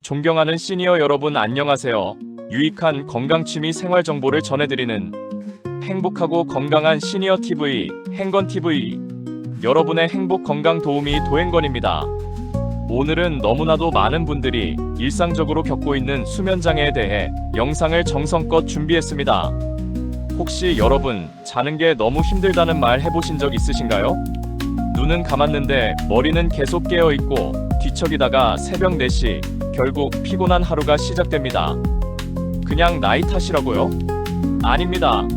존경하는 시니어 여러분 안녕하세요. 유익한 건강취미 생활 정보를 전해드리는 행복하고 건강한 시니어 TV, 행건TV. 여러분의 행복 건강 도우미 도행건입니다. 오늘은 너무나도 많은 분들이 일상적으로 겪고 있는 수면장애에 대해 영상을 정성껏 준비했습니다. 혹시 여러분, 자는 게 너무 힘들다는 말 해보신 적 있으신가요? 눈은 감았는데 머리는 계속 깨어있고 뒤척이다가 새벽 4시, 결국 피곤한 하루가 시작됩니다. 그냥 나이 탓이라고요? 아닙니다.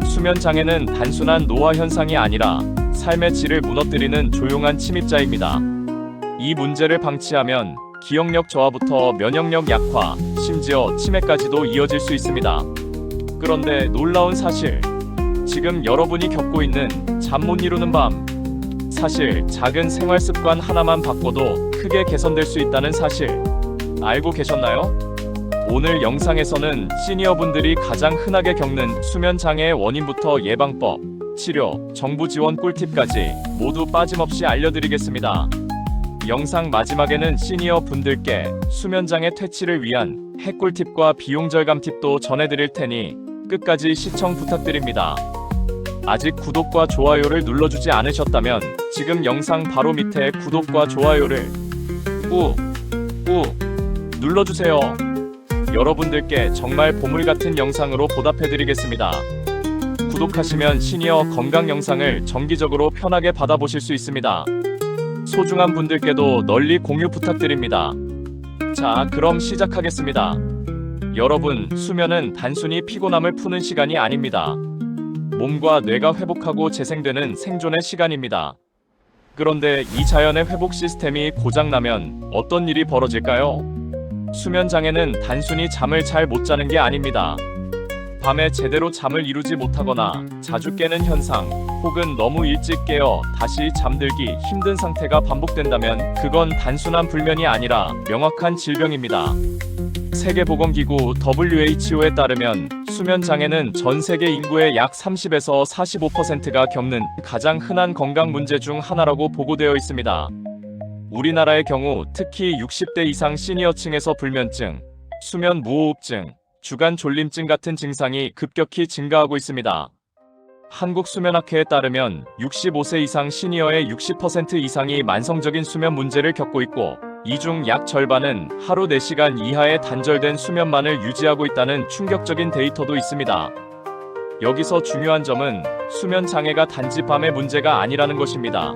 수면장애는 단순한 노화 현상이 아니라 삶의 질을 무너뜨리는 조용한 침입자입니다. 이 문제를 방치하면 기억력 저하부터 면역력 약화, 심지어 치매까지도 이어질 수 있습니다. 그런데 놀라운 사실, 지금 여러분이 겪고 있는 잠 못 이루는 밤, 사실 작은 생활 습관 하나만 바꿔도 크게 개선될 수 있다는 사실 알고 계셨나요? 오늘 영상에서는 시니어분들이 가장 흔하게 겪는 수면장애의 원인부터 예방법, 치료, 정부 지원 꿀팁까지 모두 빠짐없이 알려드리겠습니다. 영상 마지막에는 시니어 분들께 수면장애 퇴치를 위한 핵꿀팁과 비용 절감 팁도 전해드릴 테니 끝까지 시청 부탁드립니다. 아직 구독과 좋아요를 눌러주지 않으셨다면 지금 영상 바로 밑에 구독과 좋아요를 꾹 눌러주세요. 여러분들께 정말 보물 같은 영상으로 보답해드리겠습니다. 구독하시면 시니어 건강 영상을 정기적으로 편하게 받아보실 수 있습니다. 소중한 분들께도 널리 공유 부탁드립니다. 자, 그럼 시작하겠습니다. 여러분, 수면은 단순히 피곤함을 푸는 시간이 아닙니다. 몸과 뇌가 회복하고 재생되는 생존의 시간입니다. 그런데 이 자연의 회복 시스템이 고장나면 어떤 일이 벌어질까요? 수면장애는 단순히 잠을 잘 못 자는 게 아닙니다. 밤에 제대로 잠을 이루지 못하거나 자주 깨는 현상, 혹은 너무 일찍 깨어 다시 잠들기 힘든 상태가 반복된다면 그건 단순한 불면이 아니라 명확한 질병입니다. 세계보건기구 WHO에 따르면 수면장애는 전 세계 인구의 약 30에서 45%가 겪는 가장 흔한 건강 문제 중 하나라고 보고되어 있습니다. 우리나라의 경우 특히 60대 이상 시니어층에서 불면증, 수면 무호흡증, 주간 졸림증 같은 증상이 급격히 증가하고 있습니다. 한국수면학회에 따르면 65세 이상 시니어의 60% 이상이 만성적인 수면 문제를 겪고 있고 이 중 약 절반은 하루 4시간 이하의 단절된 수면만을 유지하고 있다는 충격적인 데이터도 있습니다. 여기서 중요한 점은 수면 장애가 단지 밤의 문제가 아니라는 것입니다.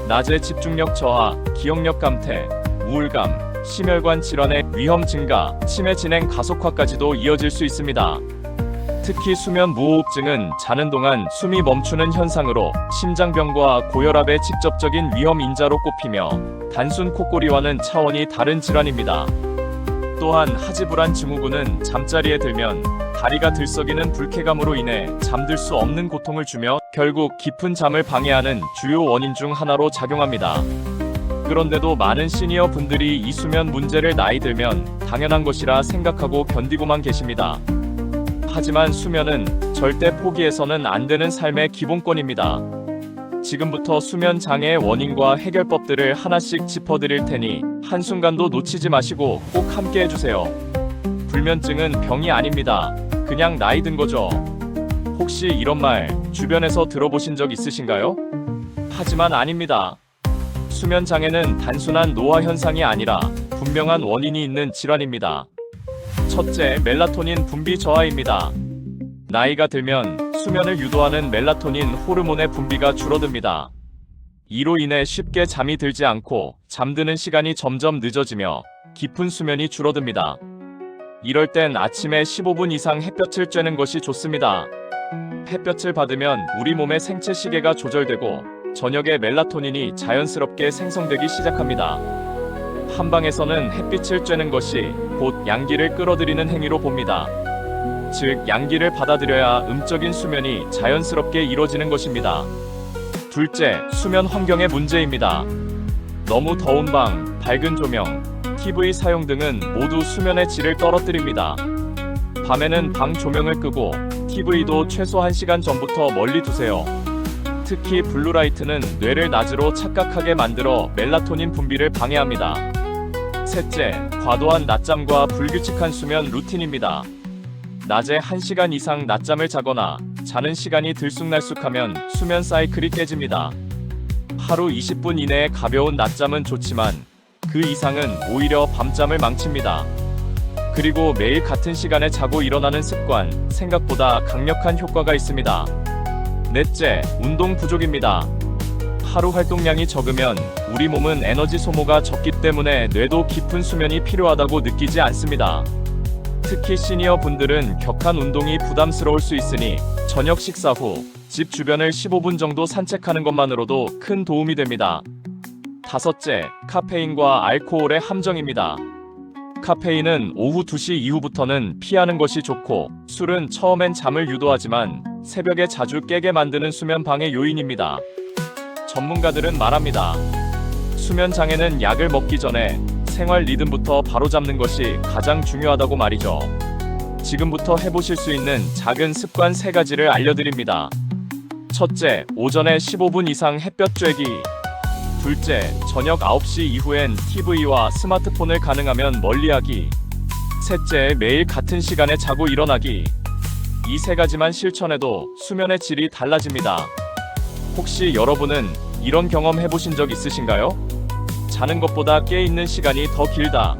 낮에 집중력 저하, 기억력 감퇴, 우울감, 심혈관 질환의 위험 증가, 치매 진행 가속화까지도 이어질 수 있습니다. 특히 수면 무호흡증은 자는 동안 숨이 멈추는 현상으로 심장병과 고혈압의 직접적인 위험 인자로 꼽히며 단순 콧고리와는 차원이 다른 질환입니다. 또한 하지불안 증후군은 잠자리에 들면 다리가 들썩이는 불쾌감으로 인해 잠들 수 없는 고통을 주며 결국 깊은 잠을 방해하는 주요 원인 중 하나로 작용합니다. 그런데도 많은 시니어 분들이 이 수면 문제를 나이 들면 당연한 것이라 생각하고 견디고만 계십니다. 하지만 수면은 절대 포기해서는 안 되는 삶의 기본권입니다. 지금부터 수면 장애의 원인과 해결법들을 하나씩 짚어드릴 테니 한순간도 놓치지 마시고 꼭 함께 해주세요. 불면증은 병이 아닙니다. 그냥 나이 든 거죠. 혹시 이런 말 주변에서 들어보신 적 있으신가요? 하지만 아닙니다. 수면 장애는 단순한 노화 현상이 아니라 분명한 원인이 있는 질환입니다. 첫째, 멜라토닌 분비 저하입니다. 나이가 들면 수면을 유도하는 멜라토닌 호르몬의 분비가 줄어듭니다. 이로 인해 쉽게 잠이 들지 않고 잠드는 시간이 점점 늦어지며 깊은 수면이 줄어듭니다. 이럴 땐 아침에 15분 이상 햇볕을 쬐는 것이 좋습니다. 햇볕을 받으면 우리 몸의 생체 시계가 조절되고 저녁에 멜라토닌이 자연스럽게 생성되기 시작합니다. 한방에서는 햇빛을 쬐는 것이 곧 양기를 끌어들이는 행위로 봅니다. 즉, 양기를 받아들여야 음적인 수면이 자연스럽게 이루어지는 것입니다. 둘째, 수면 환경의 문제입니다. 너무 더운 방, 밝은 조명, TV 사용 등은 모두 수면의 질을 떨어뜨립니다. 밤에는 방 조명을 끄고 TV도 최소 1시간 전부터 멀리 두세요. 특히 블루라이트는 뇌를 낮으로 착각하게 만들어 멜라토닌 분비를 방해합니다. 셋째, 과도한 낮잠과 불규칙한 수면 루틴입니다. 낮에 1시간 이상 낮잠을 자거나 자는 시간이 들쑥날쑥하면 수면 사이클이 깨집니다. 하루 20분 이내의 가벼운 낮잠은 좋지만 그 이상은 오히려 밤잠을 망칩니다. 그리고 매일 같은 시간에 자고 일어나는 습관, 생각보다 강력한 효과가 있습니다. 넷째, 운동 부족입니다. 하루 활동량이 적으면 우리 몸은 에너지 소모가 적기 때문에 뇌도 깊은 수면이 필요하다고 느끼지 않습니다. 특히 시니어 분들은 격한 운동이 부담스러울 수 있으니 저녁 식사 후 집 주변을 15분 정도 산책하는 것만으로도 큰 도움이 됩니다. 다섯째, 카페인과 알코올의 함정입니다. 카페인은 오후 2시 이후부터는 피하는 것이 좋고, 술은 처음엔 잠을 유도하지만 새벽에 자주 깨게 만드는 수면 방해 요인입니다. 전문가들은 말합니다. 수면 장애는 약을 먹기 전에 생활 리듬부터 바로잡는 것이 가장 중요하다고 말이죠. 지금부터 해보실 수 있는 작은 습관 3가지를 알려드립니다. 첫째, 오전에 15분 이상 햇볕 쬐기. 둘째, 저녁 9시 이후엔 TV와 스마트폰을 가능하면 멀리하기. 셋째, 매일 같은 시간에 자고 일어나기. 이 3가지만 실천해도 수면의 질이 달라집니다. 혹시 여러분은 이런 경험 해보신 적 있으신가요? 자는 것보다 깨있는 시간이 더 길다.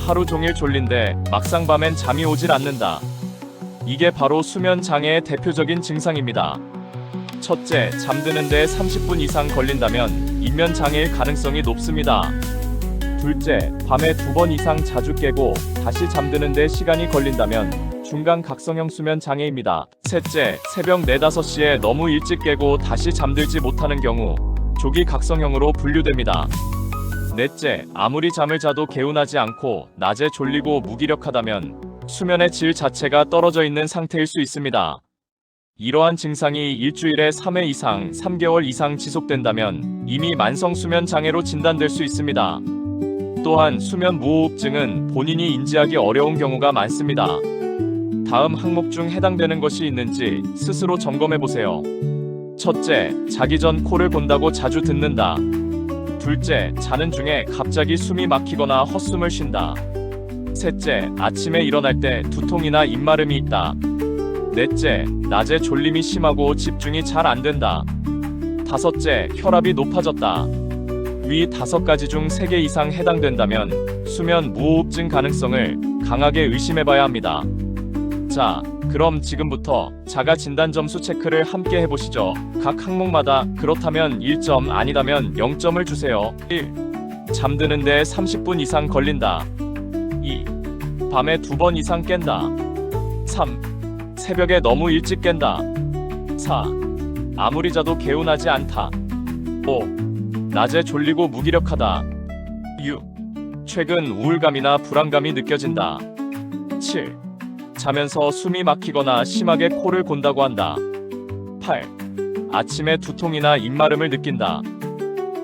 하루 종일 졸린데 막상 밤엔 잠이 오질 않는다. 이게 바로 수면 장애의 대표적인 증상입니다. 첫째, 잠드는데 30분 이상 걸린다면 인면 장애일 가능성이 높습니다. 둘째, 밤에 2번 이상 자주 깨고 다시 잠드는데 시간이 걸린다면 중간 각성형 수면 장애입니다. 셋째, 새벽 4, 5시에 너무 일찍 깨고 다시 잠들지 못하는 경우 조기 각성형으로 분류됩니다. 넷째, 아무리 잠을 자도 개운하지 않고 낮에 졸리고 무기력하다면 수면의 질 자체가 떨어져 있는 상태일 수 있습니다. 이러한 증상이 일주일에 3회 이상, 3개월 이상 지속된다면 이미 만성 수면 장애로 진단될 수 있습니다. 또한 수면 무호흡증은 본인이 인지하기 어려운 경우가 많습니다. 다음 항목 중 해당되는 것이 있는지 스스로 점검해 보세요. 첫째, 자기 전 코를 곤다고 자주 듣는다. 둘째, 자는 중에 갑자기 숨이 막히거나 헛숨을 쉰다. 셋째, 아침에 일어날 때 두통이나 입마름이 있다. 넷째, 낮에 졸림이 심하고 집중이 잘 안 된다. 다섯째, 혈압이 높아졌다. 위 5가지 중 3개 이상 해당된다면 수면 무호흡증 가능성을 강하게 의심해봐야 합니다. 자, 그럼 지금부터 자가 진단 점수 체크를 함께 해보시죠. 각 항목마다 그렇다면 1점, 아니다면 0점을 주세요. 1. 잠드는데 30분 이상 걸린다. 2. 밤에 2번 이상 깬다. 3. 새벽에 너무 일찍 깬다. 4. 아무리 자도 개운하지 않다. 5. 낮에 졸리고 무기력하다. 6. 최근 우울감이나 불안감이 느껴진다. 7. 자면서 숨이 막히거나 심하게 코를 곤다고 한다. 8. 아침에 두통이나 입마름을 느낀다.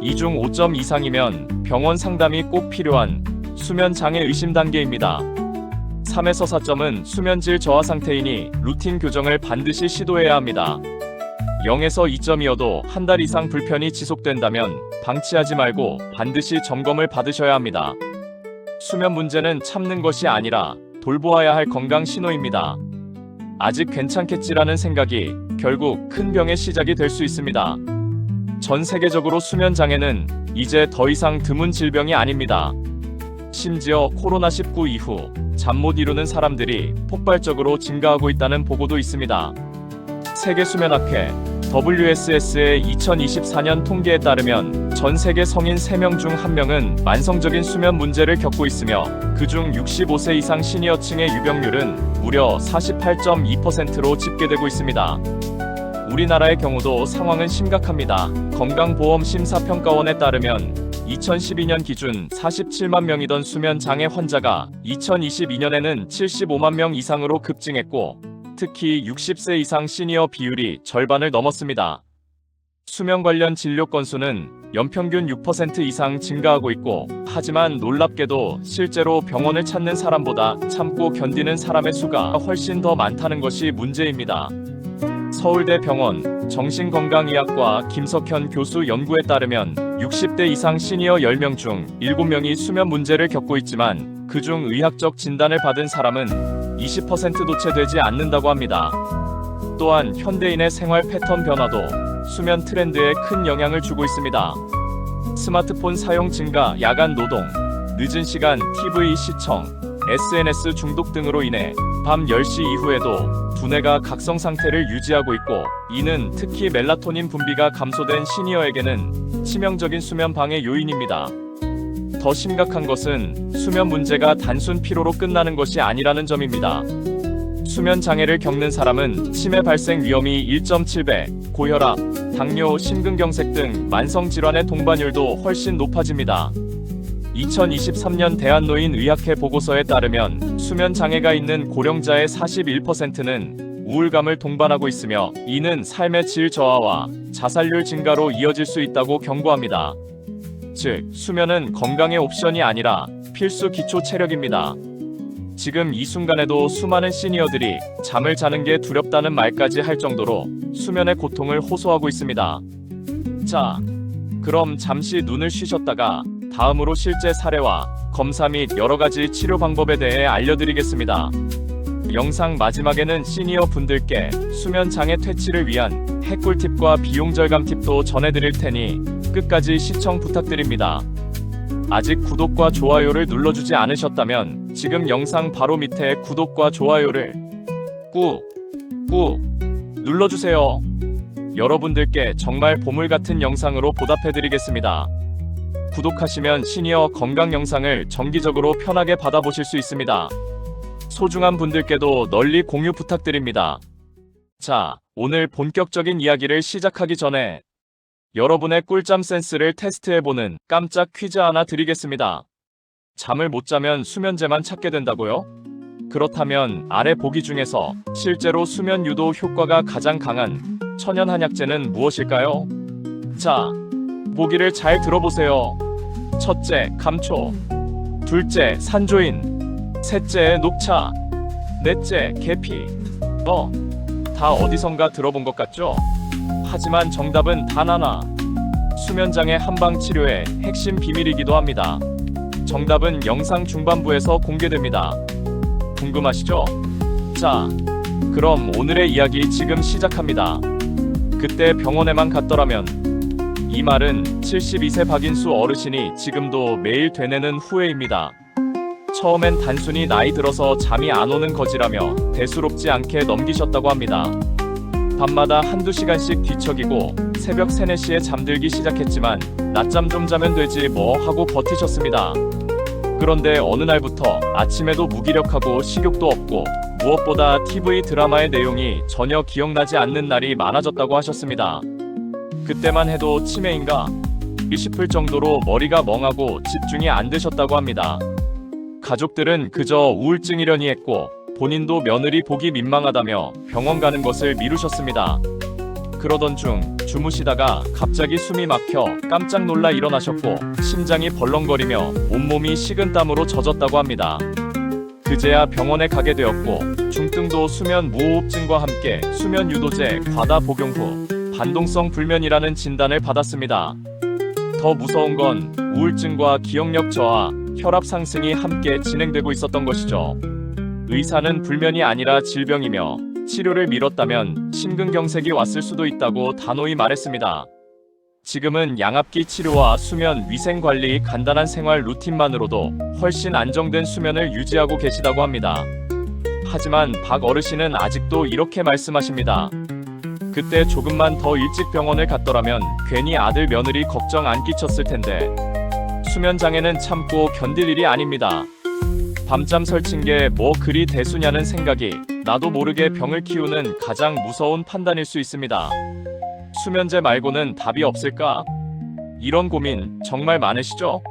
이 중 5점 이상이면 병원 상담이 꼭 필요한 수면 장애 의심 단계입니다. 3에서 4점은 수면질 저하 상태이니 루틴 교정을 반드시 시도해야 합니다. 0에서 2점이어도 한 달 이상 불편이 지속된다면 방치하지 말고 반드시 점검을 받으셔야 합니다. 수면 문제는 참는 것이 아니라 돌보아야 할 건강 신호입니다. 아직 괜찮겠지라는 생각이 결국 큰 병의 시작이 될 수 있습니다. 전 세계적으로 수면 장애는 이제 더 이상 드문 질병이 아닙니다. 심지어 코로나19 이후 잠 못 이루는 사람들이 폭발적으로 증가하고 있다는 보고도 있습니다. 세계수면학회 WSS의 2024년 통계에 따르면 전 세계 성인 3명 중 1명은 만성적인 수면 문제를 겪고 있으며 그중 65세 이상 시니어층의 유병률은 무려 48.2%로 집계되고 있습니다. 우리나라의 경우도 상황은 심각합니다. 건강보험심사평가원에 따르면 2012년 기준 47만 명이던 수면 장애 환자가 2022년에는 75만 명 이상으로 급증했고 특히 60세 이상 시니어 비율이 절반을 넘었습니다. 수면 관련 진료 건수는 연평균 6% 이상 증가하고 있고 하지만 놀랍게도 실제로 병원을 찾는 사람보다 참고 견디는 사람의 수가 훨씬 더 많다는 것이 문제입니다. 서울대 병원 정신건강의학과 김석현 교수 연구에 따르면 60대 이상 시니어 10명 중 7명이 수면 문제를 겪고 있지만 그중 의학적 진단을 받은 사람은 20%도 채 되지 않는다고 합니다. 또한 현대인의 생활 패턴 변화도 수면 트렌드에 큰 영향을 주고 있습니다. 스마트폰 사용 증가, 야간 노동, 늦은 시간 TV 시청, SNS 중독 등으로 인해 밤 10시 이후에도 두뇌가 각성 상태를 유지하고 있고, 이는 특히 멜라토닌 분비가 감소된 시니어에게는 치명적인 수면 방해 요인입니다. 더 심각한 것은 수면 문제가 단순 피로로 끝나는 것이 아니라는 점입니다. 수면 장애를 겪는 사람은 치매 발생 위험이 1.7배, 고혈압, 당뇨, 심근경색 등 만성 질환의 동반율도 훨씬 높아집니다. 2023년 대한노인의학회 보고서에 따르면 수면 장애가 있는 고령자의 41%는 우울감을 동반하고 있으며, 이는 삶의 질 저하와 자살률 증가로 이어질 수 있다고 경고합니다. 즉, 수면은 건강의 옵션이 아니라 필수 기초 체력입니다. 지금 이 순간에도 수많은 시니어들이 잠을 자는 게 두렵다는 말까지 할 정도로 수면의 고통을 호소하고 있습니다. 자, 그럼 잠시 눈을 쉬셨다가 다음으로 실제 사례와 검사 및 여러가지 치료 방법에 대해 알려드리겠습니다. 영상 마지막에는 시니어 분들께 수면 장애 퇴치를 위한 핵꿀팁과 비용 절감 팁도 전해드릴 테니 끝까지 시청 부탁드립니다. 아직 구독과 좋아요를 눌러주지 않으셨다면 지금 영상 바로 밑에 구독과 좋아요를 꾹 눌러주세요. 여러분들께 정말 보물 같은 영상으로 보답해드리겠습니다. 구독하시면 시니어 건강 영상을 정기적으로 편하게 받아보실 수 있습니다. 소중한 분들께도 널리 공유 부탁드립니다. 자, 오늘 본격적인 이야기를 시작하기 전에 여러분의 꿀잠 센스를 테스트해보는 깜짝 퀴즈 하나 드리겠습니다. 잠을 못 자면 수면제만 찾게 된다고요? 그렇다면 아래 보기 중에서 실제로 수면 유도 효과가 가장 강한 천연 한약재는 무엇일까요? 자, 보기를 잘 들어보세요. 첫째, 감초. 둘째, 산조인. 셋째, 녹차. 넷째, 계피. 다 어디선가 들어본 것 같죠? 하지만 정답은 단 하나. 수면장애 한방 치료의 핵심 비밀이기도 합니다. 정답은 영상 중반부에서 공개됩니다. 궁금하시죠? 자, 그럼 오늘의 이야기 지금 시작합니다. 그때 병원에만 갔더라면. 이 말은 72세 박인수 어르신이 지금도 매일 되뇌는 후회입니다. 처음엔 단순히 나이 들어서 잠이 안 오는 거지라며 대수롭지 않게 넘기셨다고 합니다. 밤마다 한두 시간씩 뒤척이고 새벽 3, 4시에 잠들기 시작했지만 낮잠 좀 자면 되지 뭐 하고 버티셨습니다. 그런데 어느 날부터 아침에도 무기력하고 식욕도 없고 무엇보다 TV 드라마의 내용이 전혀 기억나지 않는 날이 많아졌다고 하셨습니다. 그때만 해도 치매인가 싶을 정도로 머리가 멍하고 집중이 안 되셨다고 합니다. 가족들은 그저 우울증이려니 했고 본인도 며느리 보기 민망하다며 병원 가는 것을 미루셨습니다. 그러던 중 주무시다가 갑자기 숨이 막혀 깜짝 놀라 일어나셨고 심장이 벌렁거리며 온몸이 식은땀으로 젖었다고 합니다. 그제야 병원에 가게 되었고 중등도 수면 무호흡증과 함께 수면 유도제 과다 복용 후 반동성 불면이라는 진단을 받았습니다. 더 무서운 건 우울증과 기억력 저하, 혈압 상승이 함께 진행되고 있었던 것이죠. 의사는 불면이 아니라 질병이며 치료를 미뤘다면 심근경색이 왔을 수도 있다고 단호히 말했습니다. 지금은 양압기 치료와 수면 위생 관리, 간단한 생활 루틴만으로도 훨씬 안정된 수면을 유지하고 계시다고 합니다. 하지만 박 어르신은 아직도 이렇게 말씀하십니다. 그때 조금만 더 일찍 병원을 갔더라면 괜히 아들 며느리 걱정 안 끼쳤을 텐데. 수면 장애는 참고 견딜 일이 아닙니다. 밤잠 설친 게 뭐 그리 대수냐는 생각이 나도 모르게 병을 키우는 가장 무서운 판단일 수 있습니다. 수면제 말고는 답이 없을까? 이런 고민 정말 많으시죠?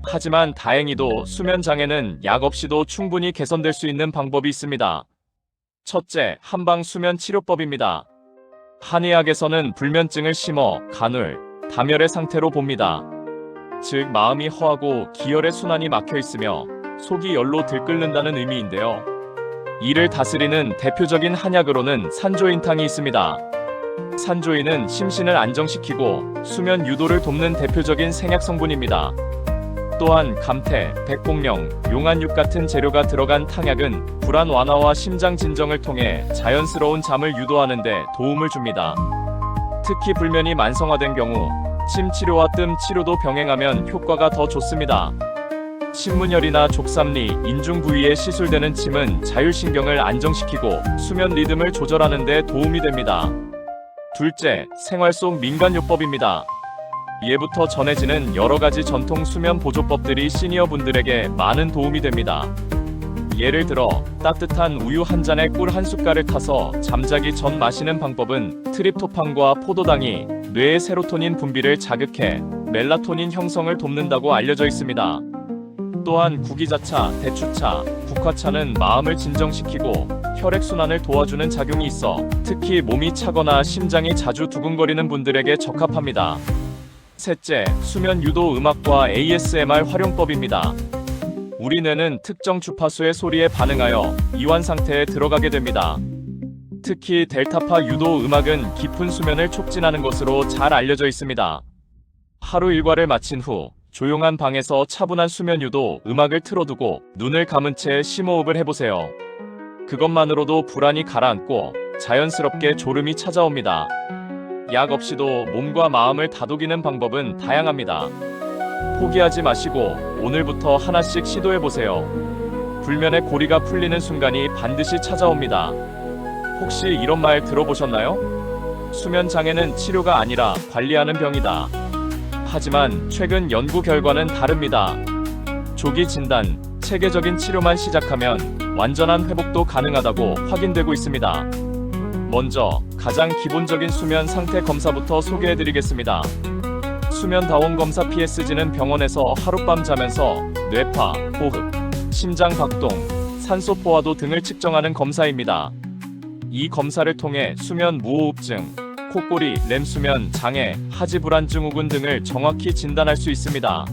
하지만 다행히도 수면 장애는 약 없이도 충분히 개선될 수 있는 방법이 있습니다. 첫째, 한방 수면 치료법입니다. 한의학에서는 불면증을 심어 간울, 다멸의 상태로 봅니다. 즉 마음이 허하고 기혈의 순환이 막혀 있으며 속이 열로 들끓는다는 의미인데요. 이를 다스리는 대표적인 한약으로는 산조인탕이 있습니다. 산조이는 심신을 안정시키고 수면 유도를 돕는 대표적인 생약 성분입니다. 또한 감태, 백곡령, 용안육 같은 재료가 들어간 탕약은 불안 완화와 심장 진정을 통해 자연스러운 잠을 유도하는 데 도움을 줍니다. 특히 불면이 만성화된 경우 침 치료와 뜸 치료도 병행하면 효과가 더 좋습니다. 신문열이나 족삼리, 인중 부위에 시술되는 침은 자율신경을 안정시키고 수면 리듬을 조절하는 데 도움이 됩니다. 둘째, 생활 속 민간요법입니다. 예부터 전해지는 여러가지 전통 수면 보조법들이 시니어분들에게 많은 도움이 됩니다. 예를 들어 따뜻한 우유 한 잔에 꿀 한 숟갈을 타서 잠자기 전 마시는 방법은 트립토판과 포도당이 뇌의 세로토닌 분비를 자극해 멜라토닌 형성을 돕는다고 알려져 있습니다. 또한 구기자차, 대추차, 국화차는 마음을 진정시키고 혈액순환을 도와주는 작용이 있어 특히 몸이 차거나 심장이 자주 두근거리는 분들에게 적합합니다. 셋째, 수면 유도 음악과 ASMR 활용법입니다. 우리 뇌는 특정 주파수의 소리에 반응하여 이완 상태에 들어가게 됩니다. 특히 델타파 유도 음악은 깊은 수면을 촉진하는 것으로 잘 알려져 있습니다. 하루 일과를 마친 후 조용한 방에서 차분한 수면 유도 음악을 틀어두고 눈을 감은 채 심호흡을 해보세요. 그것만으로도 불안이 가라앉고 자연스럽게 졸음이 찾아옵니다. 약 없이도 몸과 마음을 다독이는 방법은 다양합니다. 포기하지 마시고 오늘부터 하나씩 시도해보세요. 불면의 고리가 풀리는 순간이 반드시 찾아옵니다. 혹시 이런 말 들어보셨나요? 수면 장애는 치료가 아니라 관리하는 병이다. 하지만 최근 연구 결과는 다릅니다. 조기 진단, 체계적인 치료만 시작하면 완전한 회복도 가능하다고 확인되고 있습니다. 먼저 가장 기본적인 수면 상태 검사부터 소개해드리겠습니다. 수면 다원 검사 PSG는 병원에서 하룻밤 자면서 뇌파, 호흡, 심장 박동, 산소 포화도 등을 측정하는 검사입니다. 이 검사를 통해 수면 무호흡증, 콧골이, 렘수면 장애, 하지불안 증후군 등을 정확히 진단할 수 있습니다.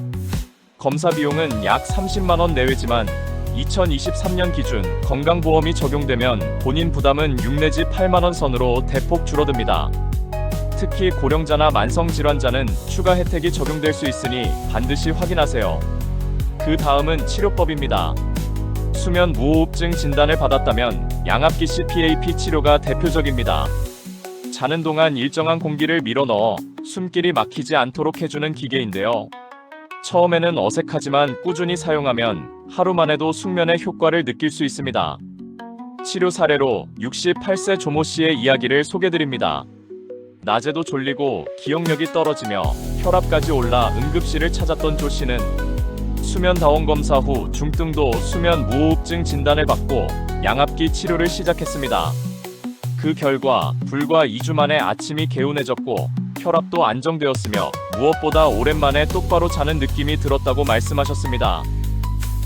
검사 비용은 약 30만 원 내외지만 2023년 기준 건강보험이 적용되면 본인 부담은 6 내지 8만 원 선으로 대폭 줄어듭니다. 특히 고령자나 만성질환자는 추가 혜택이 적용될 수 있으니 반드시 확인하세요. 그 다음은 치료법입니다. 수면 무호흡증 진단을 받았다면 양압기시 PAP 치료가 대표적입니다. 자는 동안 일정한 공기를 밀어넣어 숨길이 막히지 않도록 해주는 기계인데요. 처음에는 어색하지만 꾸준히 사용하면 하루만 해도 숙면의 효과를 느낄 수 있습니다. 치료 사례로 68세 조모 씨의 이야기를 소개드립니다. 낮에도 졸리고 기억력이 떨어지며 혈압까지 올라 응급실을 찾았던 조 씨는 수면 다원 검사 후 중등도 수면 무호흡증 진단을 받고 양압기 치료를 시작했습니다. 그 결과 불과 2주 만에 아침이 개운해졌고 혈압도 안정되었으며 무엇보다 오랜만에 똑바로 자는 느낌이 들었다고 말씀하셨습니다.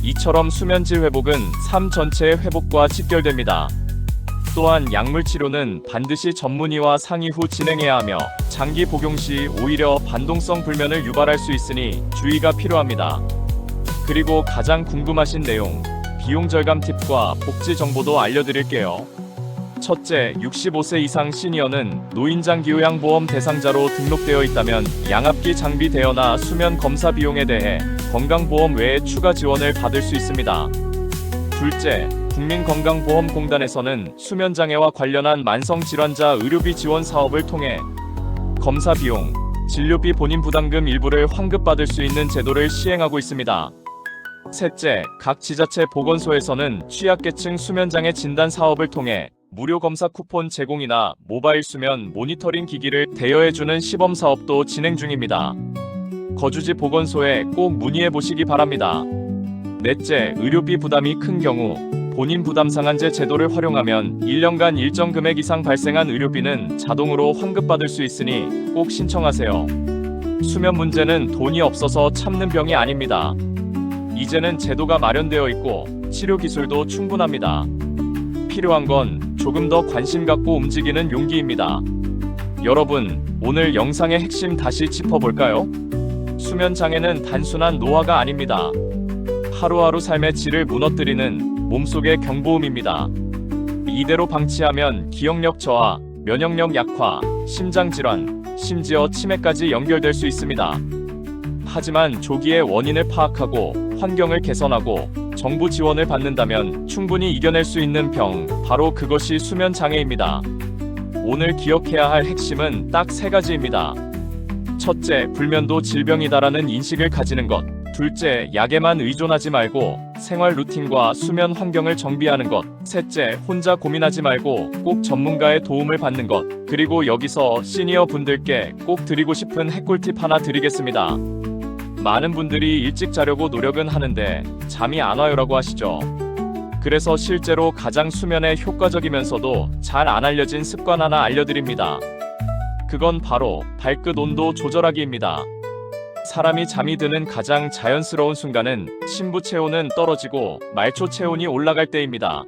이처럼 수면질 회복은 삶 전체의 회복과 직결됩니다. 또한 약물 치료는 반드시 전문의와 상의 후 진행해야 하며 장기 복용 시 오히려 반동성 불면을 유발할 수 있으니 주의가 필요합니다. 그리고 가장 궁금하신 내용, 비용 절감 팁과 복지 정보도 알려드릴게요. 첫째, 65세 이상 시니어는 노인장기요양보험 대상자로 등록되어 있다면 양압기 장비 대여나 수면 검사 비용에 대해 건강보험 외에 추가 지원을 받을 수 있습니다. 둘째, 국민건강보험공단에서는 수면장애와 관련한 만성질환자 의료비 지원 사업을 통해 검사 비용, 진료비 본인 부담금 일부를 환급받을 수 있는 제도를 시행하고 있습니다. 셋째, 각 지자체 보건소에서는 취약계층 수면장애 진단 사업을 통해 무료 검사 쿠폰 제공이나 모바일 수면 모니터링 기기를 대여해주는 시범 사업도 진행 중입니다. 거주지 보건소에 꼭 문의해 보시기 바랍니다. 넷째, 의료비 부담이 큰 경우 본인 부담 상한제 제도를 활용하면 1년간 일정 금액 이상 발생한 의료비는 자동으로 환급받을 수 있으니 꼭 신청하세요. 수면 문제는 돈이 없어서 참는 병이 아닙니다. 이제는 제도가 마련되어 있고 치료 기술도 충분합니다. 필요한 건 조금 더 관심 갖고 움직이는 용기입니다. 여러분, 오늘 영상의 핵심 다시 짚어볼까요? 수면 장애는 단순한 노화가 아닙니다. 하루하루 삶의 질을 무너뜨리는 몸속의 경보음입니다. 이대로 방치하면 기억력 저하, 면역력 약화, 심장질환, 심지어 치매까지 연결될 수 있습니다. 하지만 조기에 원인을 파악하고 환경을 개선하고 정부 지원을 받는다면 충분히 이겨낼 수 있는 병, 바로 그것이 수면 장애입니다. 오늘 기억해야 할 핵심은 딱 3가지입니다. 첫째, 불면도 질병이다라는 인식을 가지는 것. 둘째, 약에만 의존하지 말고 생활 루틴과 수면 환경을 정비하는 것. 셋째, 혼자 고민하지 말고 꼭 전문가의 도움을 받는 것. 그리고 여기서 시니어 분들께 꼭 드리고 싶은 핵꿀팁 하나 드리겠습니다. 많은 분들이 일찍 자려고 노력은 하는데 잠이 안 와요라고 하시죠. 그래서 실제로 가장 수면에 효과적이면서도 잘 안 알려진 습관 하나 알려드립니다. 그건 바로 발끝 온도 조절하기입니다. 사람이 잠이 드는 가장 자연스러운 순간은 심부 체온은 떨어지고 말초 체온이 올라갈 때입니다.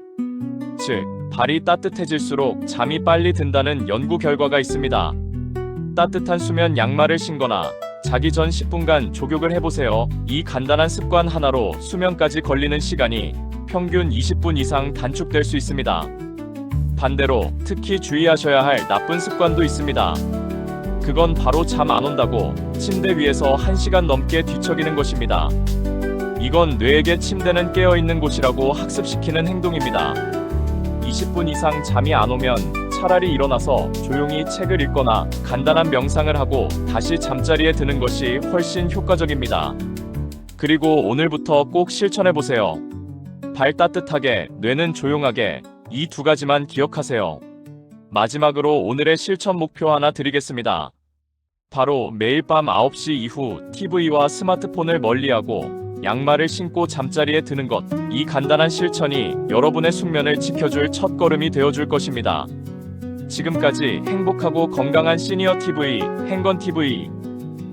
즉, 발이 따뜻해질수록 잠이 빨리 든다는 연구 결과가 있습니다. 따뜻한 수면 양말을 신거나 자기 전 10분간 족욕을 해보세요. 이 간단한 습관 하나로 수면까지 걸리는 시간이 평균 20분 이상 단축될 수 있습니다. 반대로 특히 주의하셔야 할 나쁜 습관도 있습니다. 그건 바로 잠 안 온다고 침대 위에서 1시간 넘게 뒤척이는 것입니다. 이건 뇌에게 침대는 깨어있는 곳이라고 학습시키는 행동입니다. 20분 이상 잠이 안 오면 차라리 일어나서 조용히 책을 읽거나 간단한 명상을 하고 다시 잠자리에 드는 것이 훨씬 효과적입니다. 그리고 오늘부터 꼭 실천해보세요. 발 따뜻하게, 뇌는 조용하게, 이 2가지만 기억하세요. 마지막으로 오늘의 실천 목표 하나 드리겠습니다. 바로 매일 밤 9시 이후 TV와 스마트폰을 멀리하고 양말을 신고 잠자리에 드는 것. 이 간단한 실천이 여러분의 숙면을 지켜줄 첫걸음이 되어줄 것입니다. 지금까지 행복하고 건강한 시니어 TV, 행건TV,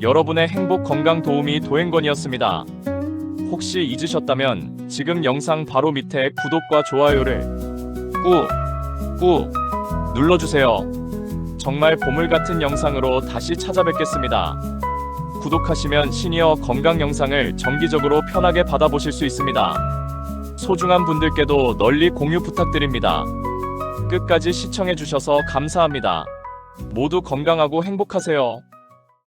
여러분의 행복 건강 도우미 도행건이었습니다. 혹시 잊으셨다면 지금 영상 바로 밑에 구독과 좋아요를 꾹 눌러주세요. 정말 보물같은 영상으로 다시 찾아뵙겠습니다. 구독하시면 시니어 건강 영상을 정기적으로 편하게 받아보실 수 있습니다. 소중한 분들께도 널리 공유 부탁드립니다. 끝까지 시청해주셔서 감사합니다. 모두 건강하고 행복하세요.